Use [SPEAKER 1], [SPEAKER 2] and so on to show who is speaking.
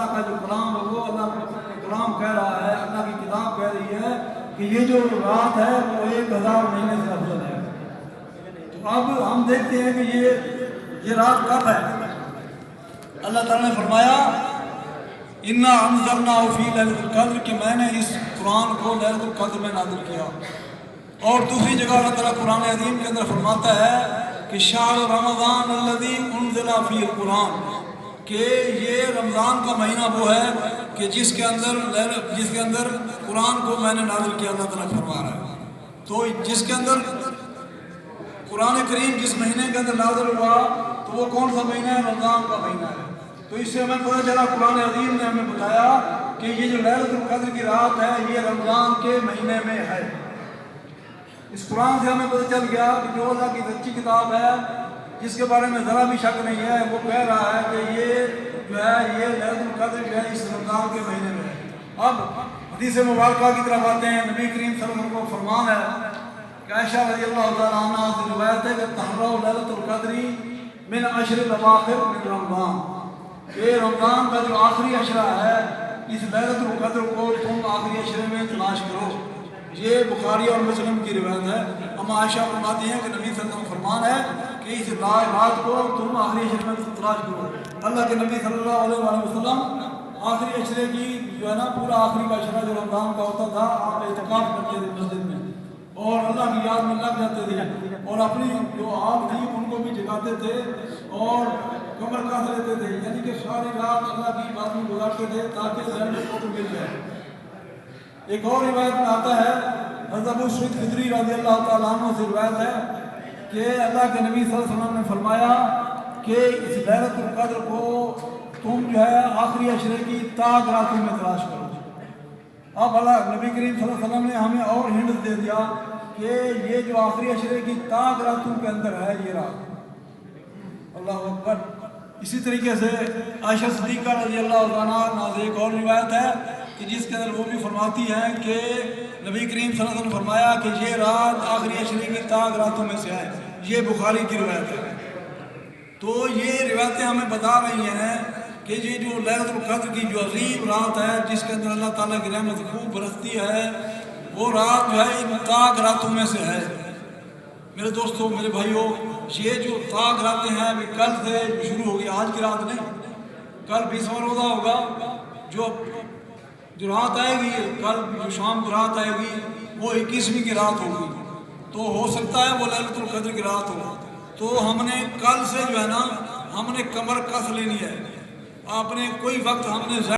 [SPEAKER 1] اللہ کا جو کلام ہے وہ اللہ کا کلام کہہ رہا ہے، اللہ کی کتاب کہہ رہی ہے کہ یہ جو رات ہے وہ 1000 مہینے سے افضل ہے۔ تو اب ہم دیکھتے ہیں کہ یہ رات کب ہے۔ اللہ تعالیٰ نے فرمایا اِنَّا أَنزَلْنَاهُ فِي لَيْلَةِ الْقَدْرِ کہ میں نے اس قرآن کو لیلۃ القدر میں نازل کیا۔ اور دوسری جگہ اللہ تعالیٰ قرآن عظیم کے اندر فرماتا ہے کہ شہر رمضان الذی انزل فیہ القرآن، کہ یہ رمضان کا مہینہ وہ ہے کہ جس کے اندر قرآن کو میں نے نازل کیا، اللہ تعالیٰ فرما رہا ہے۔ تو جس کے اندر قرآن کریم جس مہینے کے اندر نازل ہوا تو وہ کون سا مہینہ ہے؟ رمضان کا مہینہ ہے۔ تو اس سے ہمیں پتہ چلا، قرآن عظیم نے ہمیں بتایا کہ یہ جو لیلۃ القدر کی رات ہے یہ رمضان کے مہینے میں ہے۔ اس قرآن سے ہمیں پتہ چل گیا کہ جو اللہ کی سچی کتاب ہے، جس کے بارے میں ذرا بھی شک نہیں ہے، وہ کہہ رہا ہے کہ یہ جو ہے یہ لیلۃ القدر جو ہے اس رمضان کے مہینے میں ہے۔ اب حدیث مبارکہ کی طرف آتے ہیں۔ نبی کریم صلی اللہ علیہ وسلم کو فرمان ہے کہ عائشہ رضی اللہ تعالیٰ عنہ سے روایت ہے کہ تحروا لیلۃ القدر من عشر الاواخر من رمضان، کہ رمضان کا جو آخری عشرہ ہے اس لیلۃ القدر کو تم آخری عشرے میں تلاش کرو۔ یہ بخاری اور مسلم کی روایت ہے۔ ہم عائشہ فرماتی ہیں کہ نبی صلی اللہ علیہ وسلم فرمان ہے کہ اس رات کو تم آخری عشرے میں تلاش کرو۔ اللہ کے نبی صلی اللہ علیہ وسلم آخری عشرے کی جو ہے نا پورا آخری کا عشرہ جو رمضان کا ہوتا تھا، آپ اعتکاف کرتے تھے مسجد میں اور اللہ کی یاد میں لگ جاتے تھے اور اپنی جو آپ تھی ان کو بھی جگاتے تھے اور کمر کس لیتے تھے، یعنی کہ ساری رات اللہ کی بات میں گزارتے تھے تاکہ لیلۃ القدر مل جائے۔ ایک اور روایت میں آتا ہے، حضرت ابو سعید خدری رضی اللہ تعالیٰ عنہ سے روایت ہے کہ اللہ کے نبی صلی اللہ علیہ وسلم نے فرمایا کہ اس لیلۃ القدر کو تم جو ہے آخری عشرے کی تاک راتوں میں تلاش کرو۔ اب اللہ نبی کریم صلی اللہ علیہ وسلم نے ہمیں اور ہنٹ دے دیا کہ یہ جو آخری عشرے کی تاک راتوں کے اندر ہے یہ رات۔ اللہ اکبر۔ اسی طریقے سے عائشہ صدیقہ رضی اللہ عنہا سے ایک اور روایت ہے کہ جس کے اندر وہ بھی فرماتی ہیں کہ نبی کریم صلی اللہ علیہ وسلم نے فرمایا کہ یہ رات آخری عشرے کی تاک راتوں میں سے ہے۔ یہ بخاری کی روایت ہے۔ تو یہ روایتیں ہمیں بتا رہی ہیں کہ یہ جو لیلۃ القدر کی جو عظیم رات ہے جس کے اندر اللہ تعالیٰ کی رحمت خوب برستی ہے، وہ رات جو ہے ان تاک راتوں میں سے ہے۔ میرے دوستوں، میرے بھائیوں، یہ جو تاک راتیں ہیں وہ کل سے شروع ہوگی، آج کی رات نہیں۔ کل 20واں روزہ ہوگا، جو رات آئے گی، کل جو شام کو رات آئے گی وہ 21ویں کی رات ہوگی۔ تو ہو سکتا ہے وہ لیلۃ القدر کی رات ہو۔ تو ہم نے کل سے جو ہے نا ہم نے کمر کس لینی ہے، آپ نے کوئی وقت ہم نے